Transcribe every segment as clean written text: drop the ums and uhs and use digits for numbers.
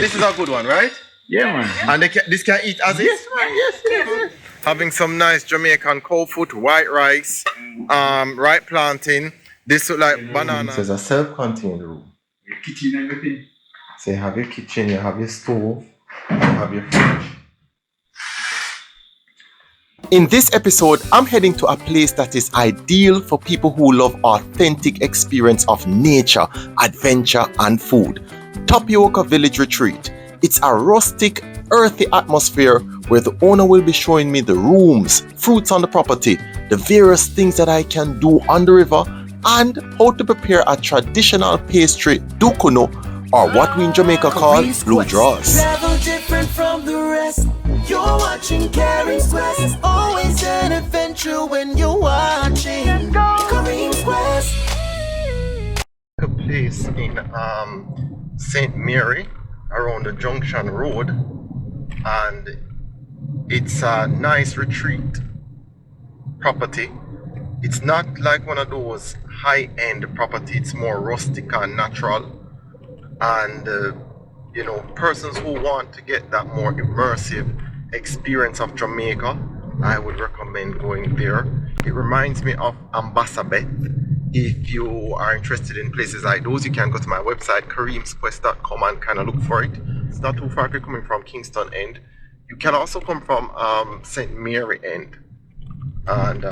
this is a good one, right? Yeah, man. And this can eat as is? Yes, man. Yes. Having some nice Jamaican cold food, white rice, right plantain. This look like banana. So it's a self-contained room. Your kitchen and everything. So you have your kitchen, you have your stove, you have your fridge. In this episode, I'm heading to a place that is ideal for people who love authentic experience of nature, adventure, and food. Tapioca Village Retreat. It's a rustic, earthy atmosphere where the owner will be showing me the rooms, fruits on the property, the various things that I can do on the river, and how to prepare a traditional pastry, dukuno, or what we in Jamaica call blue draws. Travel different from the rest. You're watching Kareems Quest. Always an adventure when you're watching Kareems Quest. A place in St. Mary around the Junction Road, and it's a nice retreat property. It's not like one of those high-end property. It's more rustic and natural, and you know, persons who want to get that more immersive experience of Jamaica, I would recommend going there. It reminds me of Ambassador. If you are interested in places like those, you can go to my website kareemsquest.com and kind of look for it. It's not too far if you're coming from Kingston End. You can also come from St. Mary End and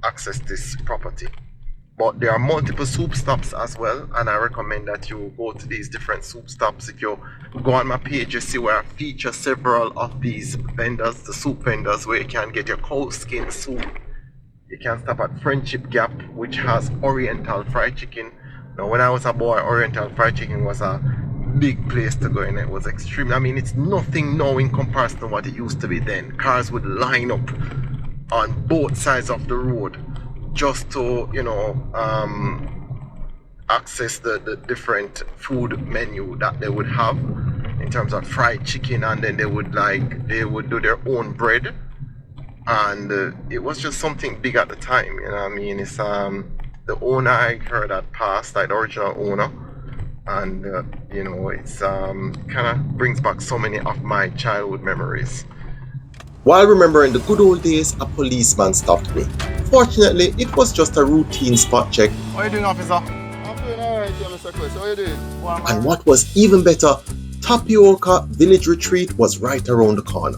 access this property. But there are multiple soup stops as well, and I recommend that you go to these different soup stops. If you go on my page, you see where I feature several of these vendors, the soup vendors, where you can get your cow skin soup. You can stop at Friendship Gap, which has Oriental fried chicken. Now, when I was a boy, Oriental fried chicken was a big place to go, and it was extreme. I mean, it's nothing now in comparison to what it used to be then. Cars would line up on both sides of the road just to, you know, access the different food menu that they would have in terms of fried chicken, and then they would do their own bread, and it was just something big at the time, you know what I mean? It's the owner I heard had passed, like the original owner, and you know, it's kind of brings back so many of my childhood memories. While remembering the good old days, a policeman stopped me. Fortunately, it was just a routine spot check. How are you doing, officer? I'm doing alright, Mr. Quest. How are you doing? And what was even better, Tapioca Village Retreat was right around the corner.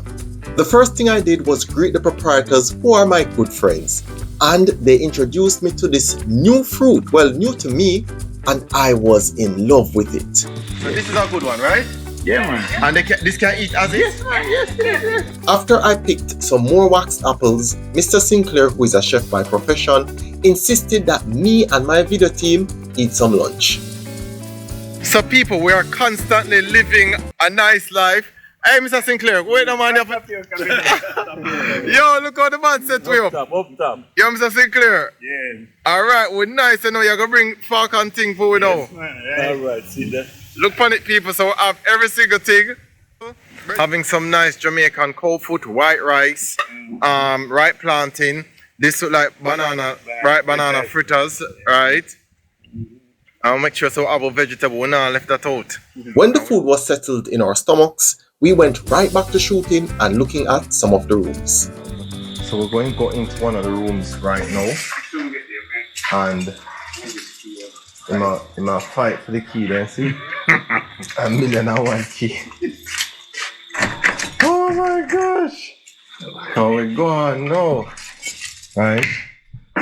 The first thing I did was greet the proprietors, who are my good friends. And they introduced me to this new fruit, well, new to me, and I was in love with it. So this is a good one, right? Yeah, man. And this can eat as is? Yes, man. Yes. After I picked some more waxed apples, Mr. Sinclair, who is a chef by profession, insisted that me and my video team eat some lunch. So people, we are constantly living a nice life. Hey, Mr. Sinclair, wait a minute. Yo, look how the man set me up. Up top. Yo, Mr. Sinclair. Yeah. Alright, we're nice. I know you're going to bring fork and thing for we now. Alright, see that. Look on it, people, so we have every single thing. Having some nice Jamaican cold food, white rice, right plantain. This look like banana fritters, right? I'll make sure so we have a vegetable, we not left that out. When the food was settled in our stomachs, we went right back to shooting and looking at some of the rooms. So we're going to go into one of the rooms right now, and in my fight for the key then, see? $1,000,001 key. Oh my gosh! How we go on now? Right?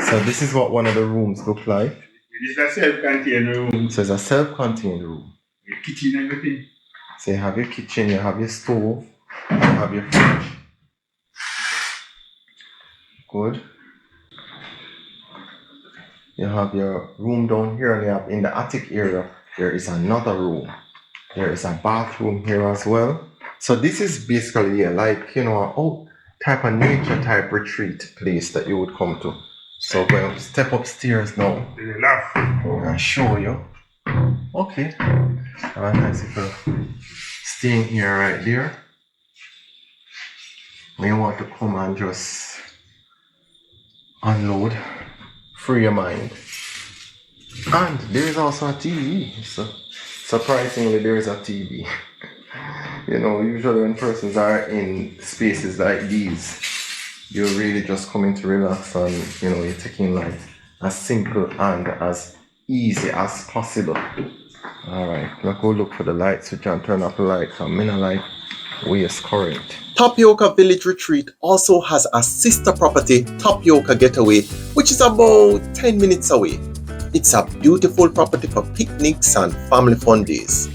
So this is what one of the rooms look like. This is a self-contained room. So it's a self-contained room. Your kitchen and everything. So you have your kitchen, you have your stove, you have your fridge. Good. You have your room down here, and you have in the attic area, there is another room. There is a bathroom here as well. So this is basically like, you know, a type of nature type retreat place that you would come to. So we'll step upstairs now. I'll show you. Okay. Nice people staying here right there. When you want to come and just unload, free your mind. And there is also a TV. So surprisingly, there is a TV. You know, usually when persons are in spaces like these, you're really just coming to relax and, you know, you're taking life as simple and as easy as possible. Alright, let's go look for the light switch and turn off the light. I'm in a light waste current. Tapioca Village Retreat also has a sister property, Tapioca Getaway, which is about 10 minutes away. It's a beautiful property for picnics and family fun days.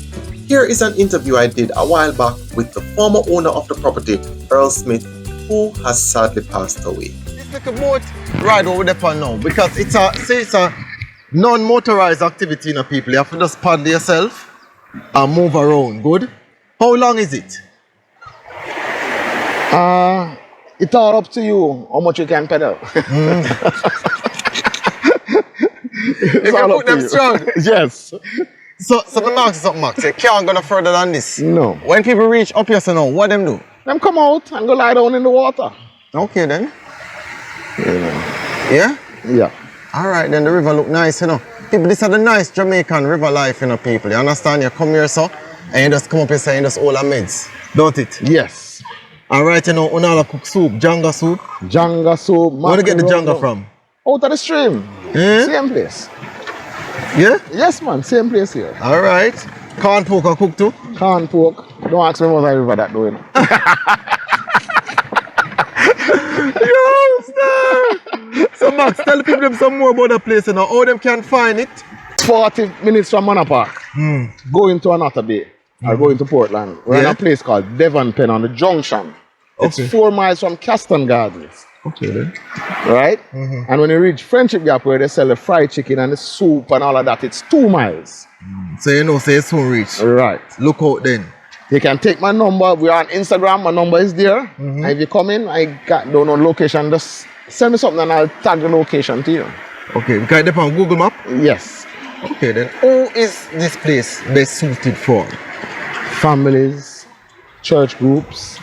Here is an interview I did a while back with the former owner of the property, Earl Smith, who has sadly passed away. It's like a boat ride over there for now because it's a non-motorized activity, you know, people. You have to just paddle yourself and move around. Good? How long is it? It's all up to you how much you can pedal. You can put them strong. Yes. So the max is up, Max. You can't go no further than this. No. When people reach up here, so now, what them do? Them come out and go lie down in the water. Okay then. Yeah. Yeah? Yeah. Alright then, the river look nice, you know. People, this is the nice Jamaican river life, you know, people. You understand? You come here, so, and you just come up here, and you just all the meds. Don't it? Yes. Alright, you know, unala cook soup, janga soup. Janga soup. Where do you get the janga from? Out of the stream. Eh? Same place. Yeah? Yes, man. Same place here. Alright. Corn pork I cook too? Corn pork. Don't ask me what I river that doing. Yo, star! So Max, tell the people them some more about the place, you know, how them can find it. 40 minutes from Manor Park. Going to another bay. Or going to Portland. We're in a place called Devon Pen on the junction. It's 4 miles from Caston Gardens. Okay then. Right? And when you reach Friendship Gap where they sell the fried chicken and the soup and all of that, it's 2 miles. So you know, say it's soon reach. Right. Look out then. You can take my number. We're on Instagram. My number is there. And if you come in, I don't know location. Just send me something and I'll tag the location to you. Okay, we can get on Google Map. Yes. Okay then. Who is this place best suited for? Families, church groups,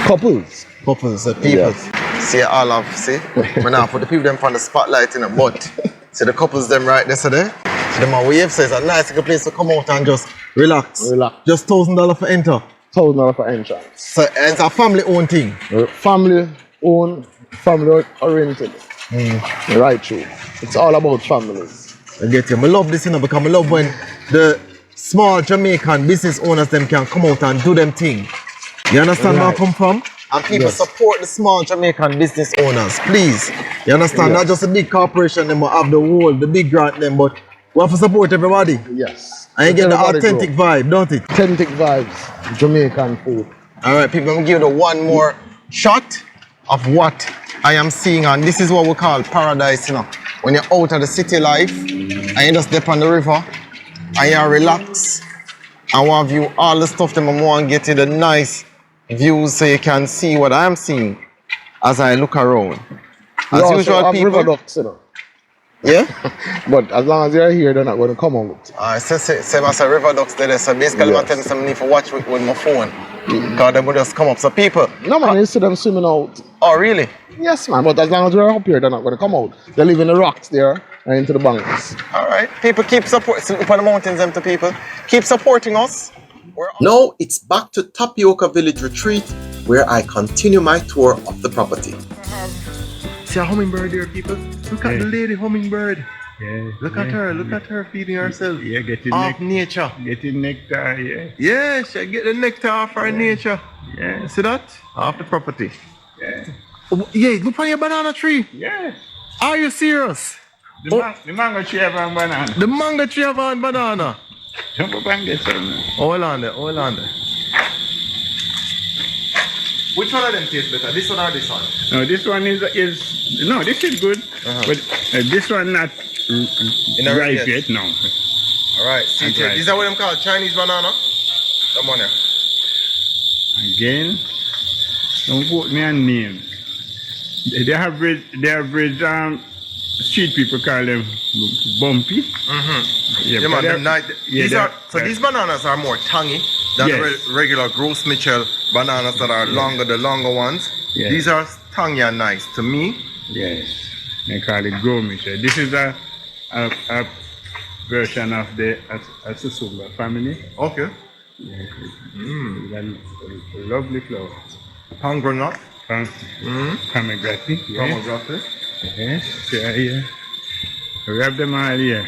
couples. Couples, people. Yes. See all of, see? When now put the people them on the spotlight in a butt. See the couples them right there, so there. So them a wave, so it's a nice little place to come out and just relax. Relax. Just $1,000 for enter. $1,000 for entrance. So it's a family owned thing. Family owned, family oriented. Right through. It's all about families. I get you. I love this, you know, because I love when the small Jamaican business owners them can come out and do them thing. You understand where I come from? And people support the small Jamaican business owners, please. You understand? Not just a big corporation, them will have the big grant them, but we have to support everybody. Yes. And you get the authentic vibe, don't it? Authentic vibes, Jamaican food. Alright, people, I'm gonna give you the one more shot of what I am seeing, and this is what we call paradise, you know. When you're out of the city life, and you just step on the river, and you relax, and want to view all the stuff that I want to get you the nice views so you can see what I'm seeing as I look around. As usual, people. River ducks, you know. Yeah? But as long as you're here, they're not going to come out. Same as a river ducks there, so basically I'm telling them I need to watch with my phone. Because they will just come up. So people. No man, you see them swimming out. Oh really? Yes man, but as long as we're up here, they're not going to come out. They live in the rocks there and into the banks. Alright, people keep supporting up on the mountains, them to people. Keep supporting us. Now it's back to Tapioca Village Retreat, where I continue my tour of the property. See a hummingbird there, people. Look at the lady hummingbird. Yeah. Look at her feeding herself. Yeah, getting Off nature. getting nectar, yeah. Yeah, she get the nectar off her nature. Yeah. See that? Off the property. Yeah. Oh, yeah, look on your banana tree. Yeah. Are you serious? The mango tree have a banana. The mango tree have a banana. Jump up and get some. Hold on there. Which one of them tastes better? This one or this one? No, this one is no, this is good. But this one not ripe yet, no. Alright, see, Right. these are what them called Chinese banana. Come on here. Again, don't quote me on name. The average street people call them bumpy. Yeah, man, them nice. Yeah, These bananas are more tangy than Yes. the regular Gross Mitchell bananas that are longer, the longer ones. Yeah. These are tangy and nice to me. Yes, they call it Gromish. This is a version of the Asusumba family. Okay. Lovely flower. Hunger nut. Pomegranate. Yes. Pomegranate. Yes. Yeah. We have them all here.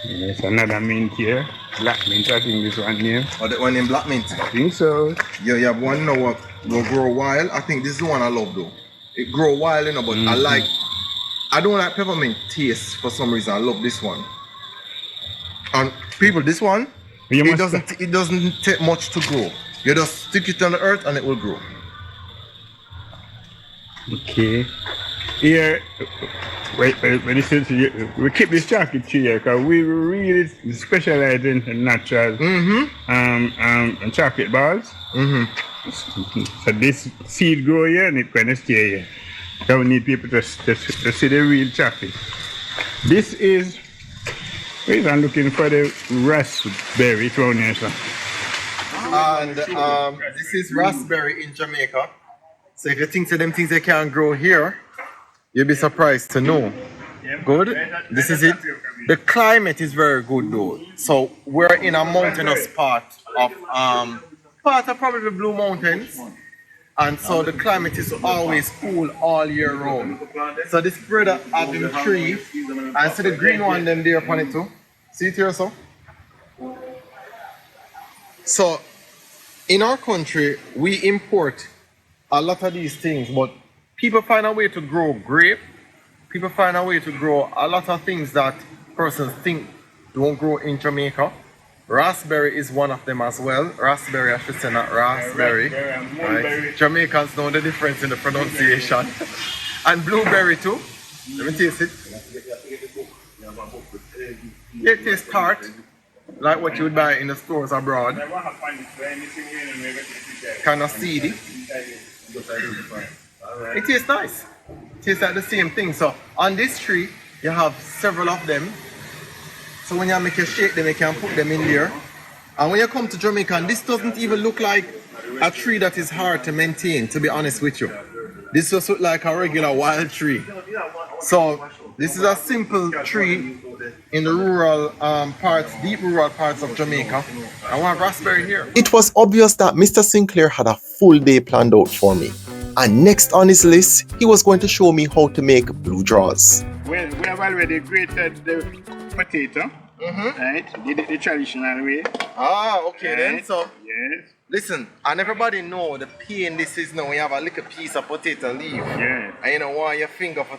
Yes, another mint here. Black mint, I think this one here. Or the one in black mint. I think so. Yeah, you have one now will grow wild. I think this is the one I love though. It grow wild, you know, but I don't like peppermint taste for some reason. I love this one. And people, this one, it doesn't take much to grow. You just stick it on the earth and it will grow. Okay. Here, wait, we keep this chocolate tree here because we really specialize in natural and chocolate balls. So this seed grow here and it's going to stay here. So we need people to see the real chocolate. This is, I'm looking for the raspberry. It's around here, sir. And this is raspberry in Jamaica. So if you think to them things they can't grow here, you'll be surprised to know. Good. This is it. The climate is very good though. So we're in a mountainous part of probably the Blue Mountains. And so the climate is always cool all year round. So this brother having tree, and see the green one them there upon it too. See it here, so? So in our country, we import a lot of these things, but people find a way to grow grape. People find a way to grow a lot of things that persons think don't grow in Jamaica. Raspberry is one of them as well. Raspberry, I should say, not raspberry. Right. Jamaicans know the difference in the pronunciation. And blueberry too. Let me taste it. It tastes tart, like what you would buy in the stores abroad. Kind of seedy. It tastes nice. It tastes like the same thing. So on this tree, you have several of them. So when you make a shake them, you can put them in there. And when you come to Jamaica, and this doesn't even look like a tree that is hard to maintain, to be honest with you. This just looks like a regular wild tree. So this is a simple tree in the rural parts, deep rural parts of Jamaica. I want raspberry here. It was obvious that Mr. Sinclair had a full day planned out for me. And next on his list, he was going to show me how to make blue draws. Well, we have already grated the potato, right? Did it the traditional way. Ah, okay right? then. So, yes. Listen, and everybody know the pain this is now when you have a little piece of potato leaf. Yes. And you don't want your finger for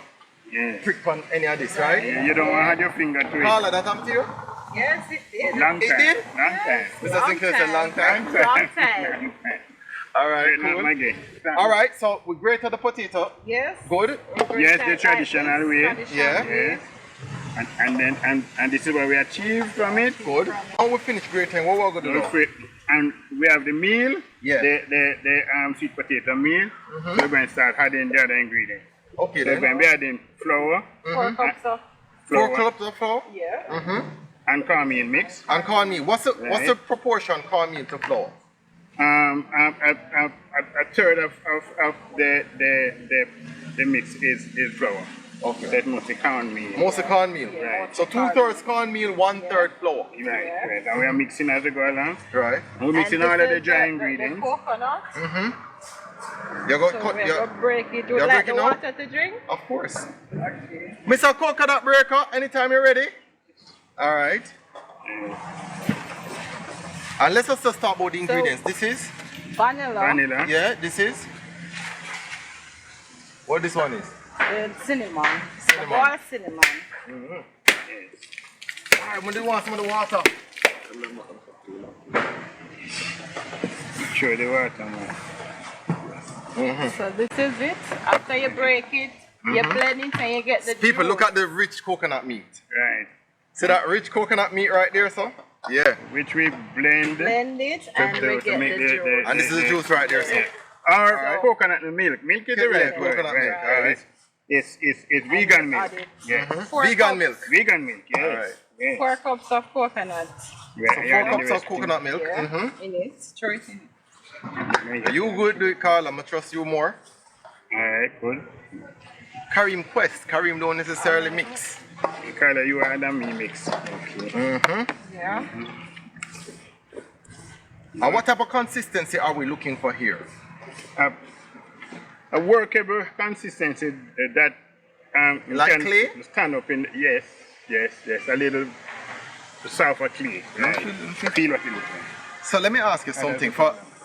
prick on any of this, right? Yeah, you don't want to have your finger to it. Carla, that happened to you? Yes, it did. Long time. It did? Long time. Mr. Sinclair said long time. Long time. All right, cool. All right, so we grated the potato. Yes. Good. Yes, the traditional way. Yeah. Yes. And this is what we achieved from it. Good. When we finish grating, what we're going to do? And we have the meal, the sweet potato meal. So we're going to start adding the other ingredients. Okay, so then. we're going to be adding flour. 4 cups of flour. 4 cups of flour? Yeah. And cornmeal mix. And cornmeal. What's the proportion cornmeal to flour? A third of the mix is flour. Okay. That's mostly cornmeal. Mostly cornmeal. Right. So 2/3 cornmeal, 1/3 flour. Right. And we are mixing as we go along. Right. We're mixing all of the dry ingredients. The coconut. You're going to break it. Would you like the water to drink? Of course. Okay. Mr. Coconut Breaker, anytime you're ready. All right. And let's just talk about the ingredients. This is? Vanilla. Yeah, this is? What this one is? Cinnamon. All cinnamon. Alright, we do want some of the water. Sure, the water, man. So this is it. After you break it, you blend it and you get the People, juice. look at the rich coconut meat. Right. See that rich coconut meat right there, sir? Yeah. Which we blend it and we get the juice. And this is the juice right there, sir. Or coconut milk. Milk is the right word. Coconut milk, alright. It's vegan milk. Yeah. Vegan milk. Vegan milk, yes. Alright. Yes. 4 cups of coconut. Yeah, So 4 cups of coconut milk. In it. Throw it in it. You good do it, Carl. I'm gonna trust you more. Alright, good. Kareem Quest. Kareem don't necessarily mix. Carla, you are the me mix. Okay. Yeah. And what type of consistency are we looking for here? A workable consistency that you Like can clay? stand up in. Yes, a little softer clay. Right. Feel what it looks like. So let me ask you something.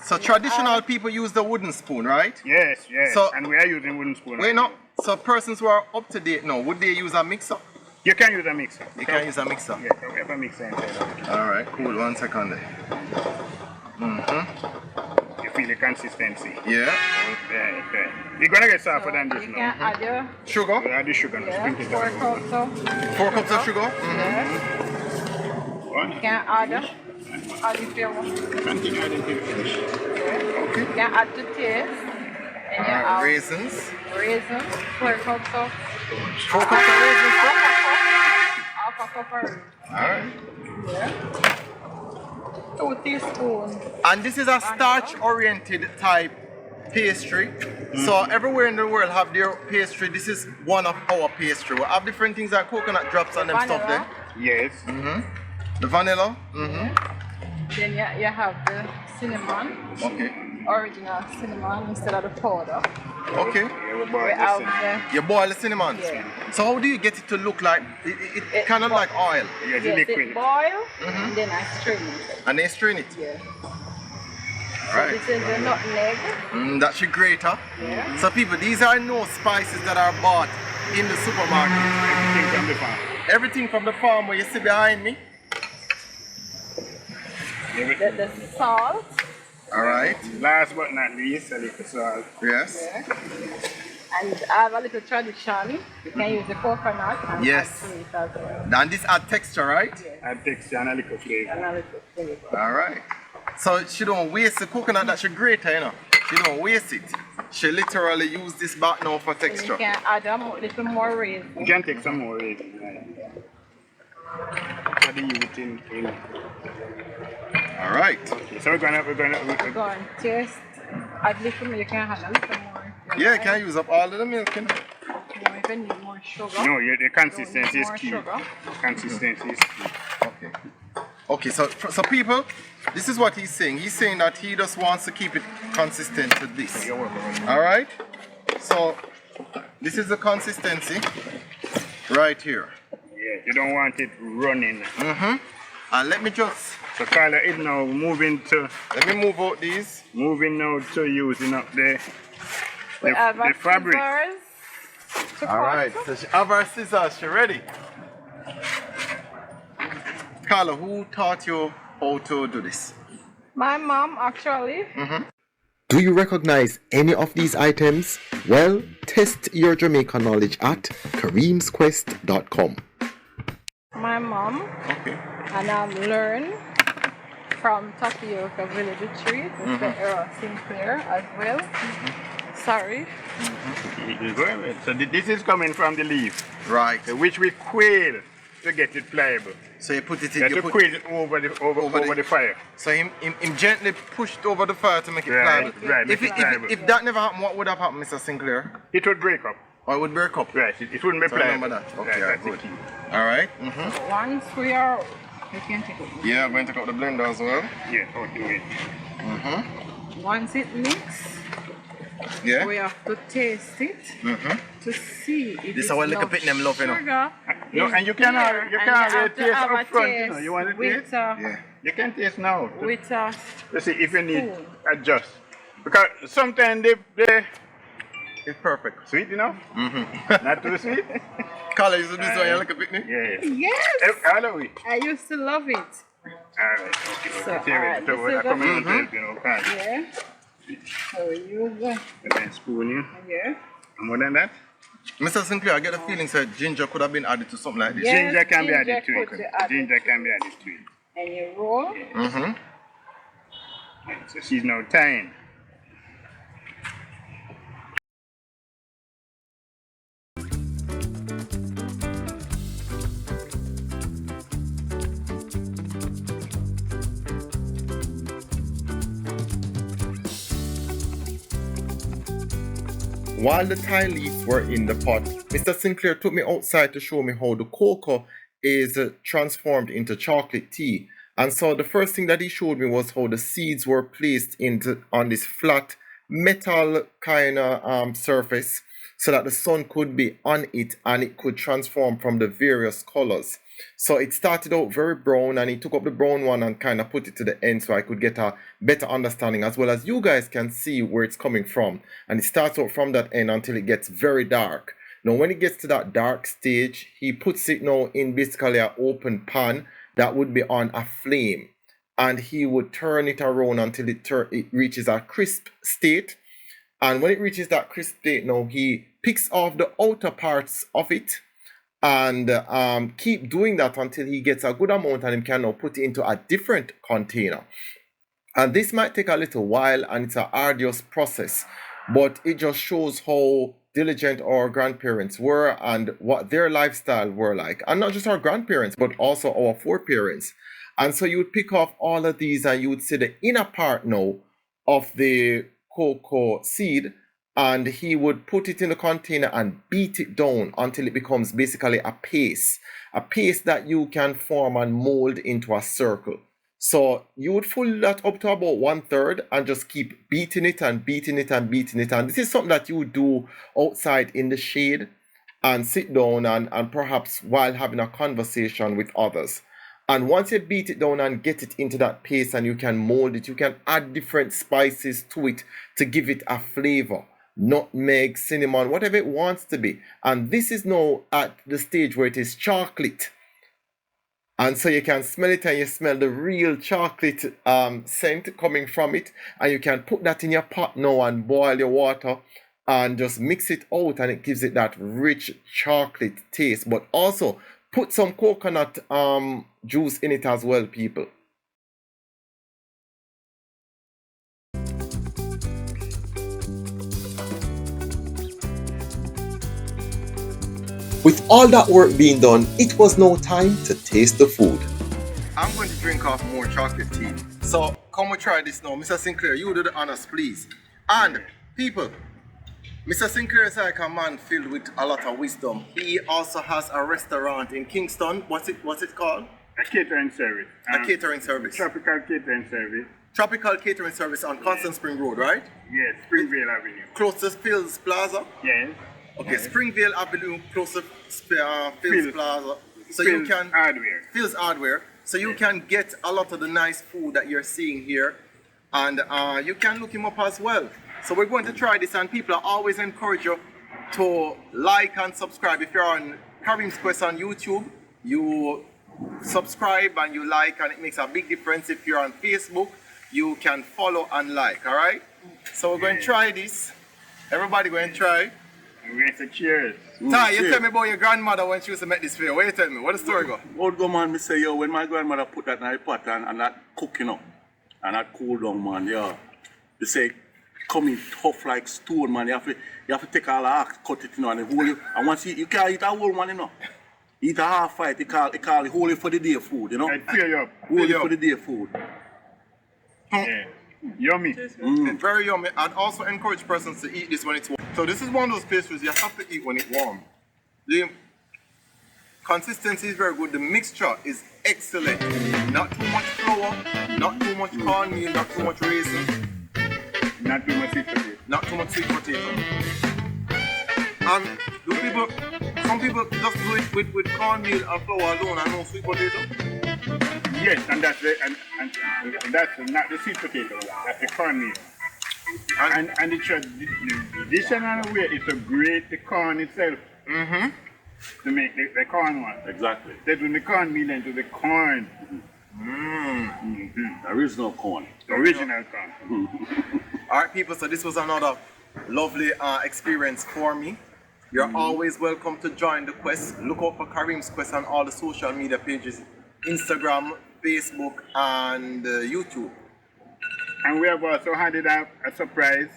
So traditional people use the wooden spoon, right? Yes. So- And we are using wooden spoon. Wait, no. So persons who are up to date now, would they use a mixer? You can use a mixer. You can use a mixer. Yes, we have a mixer inside. All right, cool. 1 second there. You feel the consistency. Yeah. Okay. You're gonna get softer than this You now. can add your We Sugar? add the sugar now. yeah, Sprinkle it 4 down. cups of 4 cups of sugar? yeah. One. You can add if you want. Continue adding till finish. You can add to taste. And you add Raisins. raisins, 4 cups of 4 cups of raisins. half a cup of All right. yeah. 2 teaspoons. And this is a starch-oriented type pastry. So everywhere in the world have their pastry. This is one of our pastry. We have different things like coconut drops and them stuff there. Yes. The vanilla. Then you have the cinnamon, Okay. original cinnamon instead of the powder. Okay. Yeah, we We boil have this in. You boil the cinnamon. Yeah. So how do you get it to look like it kind of like oil? Yeah, the yes, liquid. it boil and then I strain it. And they strain it. Yeah. Right. This is the nutmeg. That's your grater. Yeah. So people, these are no spices that are bought in the supermarket. Everything from the farm. Everything from the farm where you see behind me. The salt. All right. Last but not least, a little salt. Yes. Yeah. And I have a little tradition. You can use the coconut and Yes. add to it as well. And this add texture, right? Add texture and a little flavor. And a little flavor. All right. So she don't waste the coconut that she grater, you know. She don't waste it. She literally use this back now for And you texture. can add a little more raisin. You can take some more raisins. Right? For the youth in. All right. Okay, so we're gonna Go and taste. Add little more. You can add a little more. if Yeah, like. can you use up all of the milk? You know? You even need more sugar. no, yeah, the consistency is More key. sugar. Consistency is key. Okay. Okay, so people, this is what he's saying. He's saying that he just wants to keep it consistent to this. You're welcome. All right. So this is the consistency right here. Yeah, you don't want it running. And let me just So Carla is now moving move out these. now to using up the We have the a fabric. scissors to All cut. right. So she have her scissors. She ready? Carla, who taught you how to do this? My mom actually. Do you recognize any of these items? Well, test your Jamaica knowledge at kareemsquest.com. My mom. Okay. And I've learned from Tapioca Village Retreat, Mr. Earl Sinclair as well. Sorry. So this is coming from the leaf, Right. which we quail to get it pliable. So you put it in. You have You to put, quail it over the fire. so him gently pushed over the fire to make it Right, pliable. right, If, make it if, pliable. if that never happened, what would have happened, Mr. Sinclair? It would break up. Or it would break up. Right, it wouldn't be So pliable. remember that. Okay, Right, all right, that's the good. key. All right. Once we are, you can take it. Yeah, I'm going to take out the blender as well. Yeah, okay. Once it mixes, Yeah. we have to taste it to see if This it's is how I look enough at them love, you know. sugar No, and you can there, have, you and can have have a to taste have a up front, you know. taste You want to with taste? Yeah. You can taste now. with To see if you need spoon. adjust. Because sometimes they It's perfect. sweet, you know? Not too sweet? Carla, you do this when you look at picnic? Yeah. Yes, All of it. I used to love it. Alright, okay. So, Okay, alright, so this I is come a- in and help, you know, can. Yeah. So we use the And then spoon you. yeah. And more than that, Mr. Sinclair, I get the feeling that ginger could have been added to something like this. Yeah. Yes, ginger can be ginger added to could be it. added. Ginger can be added to it. And you roll. So she's now tying. While the Thai leaves were in the pot Mr. Sinclair took me outside to show me how the cocoa is transformed into chocolate tea. And so the first thing that he showed me was how the seeds were placed on this flat metal kind of surface so that the sun could be on it and it could transform from the various colors. So it started out very brown, and he took up the brown one and kind of put it to the end so I could get a better understanding, as well as you guys can see where it's coming from. And it starts out from that end until it gets very dark. Now when it gets to that dark stage, he puts it now in basically an open pan that would be on a flame, and he would turn it around until it reaches a crisp state. And when it reaches that crisp state, now he picks off the outer parts of it and keep doing that until he gets a good amount, and he can now put it into a different container. And this might take a little while, and it's an arduous process, but it just shows how diligent our grandparents were and what their lifestyle were like. And not just our grandparents, but also our foreparents. And so you would pick off all of these, and you would see the inner part now of the cocoa seed, and he would put it in the container and beat it down until it becomes basically a paste that you can form and mold into a circle. So you would fill that up to about 1/3 and just keep beating it and beating it and beating it. And this is something that you would do outside in the shade and sit down and perhaps while having a conversation with others. And once you beat it down and get it into that paste and you can mold it, you can add different spices to it to give it a flavor. Nutmeg, cinnamon, whatever it wants to be. And this is now at the stage where it is chocolate. And so you can smell it, and you smell the real chocolate scent coming from it. And you can put that in your pot now and boil your water and just mix it out, and it gives it that rich chocolate taste. But also put some coconut juice in it as well, people. With all that work being done, it was now time to taste the food. I'm going to drink off more chocolate tea. So come we try this now. Mr. Sinclair, you do the honors, please. And people, Mr. Sinclair is like a man filled with a lot of wisdom. He also has a restaurant in Kingston. What's it called? A catering service. A catering service. Tropical catering service. Tropical catering service on Constant Spring Road, right? Yes, Springvale Avenue. Close to Phil's Plaza? Yes. Okay, Yes. Springvale Avenue, close to Phil's Plaza. So Phil's you can Hardware. Phil's Hardware. So you can get a lot of the nice food that you're seeing here, and you can look him up as well. So we're going to try this, and people, I always encourage you to like and subscribe. If you're on Kareem's Quest on YouTube, you subscribe and you like, and it makes a big difference. If you're on Facebook, you can follow and like. All right. So we're going to try this. Everybody going to try. We're going to say cheers. Ty, you tell me about your grandmother when she used to make this for you. What you tell me? What the story go? Old go man, me say yo, when my grandmother put that in the pot and that cooking up and that cool down, man, yeah. They say coming tough like stone, man. You have to take all the axe, cut it, you know, and hold it. And once you can't eat a whole one, you know. Eat a half fight, they call it hold it for the day food, you know. I fill you up. Hold it for the day food. Yeah. Yummy. It's very yummy. I'd also encourage persons to eat this when it's warm. So this is one of those pastries you have to eat when it's warm. The consistency is very good. The mixture is excellent. Not too much flour, not too much cornmeal, not too much raisin. Not too much sweet potato. Not too much sweet potato. And some people just do it with cornmeal and flour alone and no sweet potato. Yes, and that's that's not the sweet potato. That's the cornmeal. And the traditional way is to grate the corn itself to make the corn one. Exactly. They do the cornmeal into the corn. The original corn. The original corn. Alright people, so this was another lovely experience for me. You're always welcome to join the quest. Look out for Kareem's Quest on all the social media pages. Instagram, Facebook, and YouTube. And we have also handed out a surprise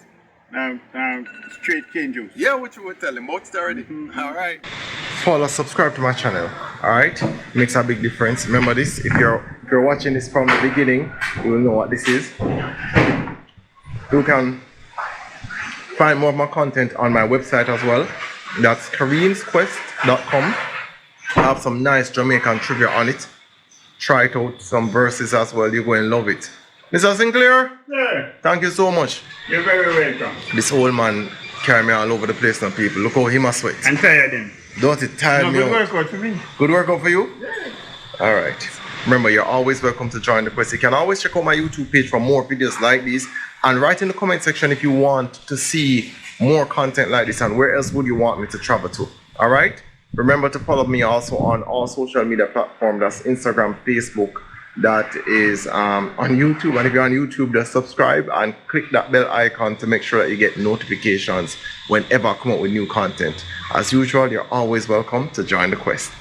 straight cane juice. Yeah, what you were telling about it already. Alright. Follow, subscribe to my channel. Alright? Makes a big difference. Remember this, if you're watching this from the beginning, you will know what this is. You can find more of my content on my website as well. That's KareemsQuest.com. I have some nice Jamaican trivia on it. Try it out, some verses as well. You're going to love it. Mr. Sinclair, Yeah, thank you so much. you're very welcome. This old man carry me all over the place now, people. Look how he must sweat. I'm tired then. Don't it tire No, me good out? workout for me. Good workout for you? All right. Remember, you're always welcome to join the quest. You can always check out my YouTube page for more videos like these. And write in the comment section if you want to see more content like this and where else would you want me to travel to. All right? Remember to follow me also on all social media platforms. That's Instagram, Facebook. That is on YouTube. And if you're on YouTube, just subscribe and click that bell icon to make sure that you get notifications whenever I come out with new content. As usual, you're always welcome to join the quest.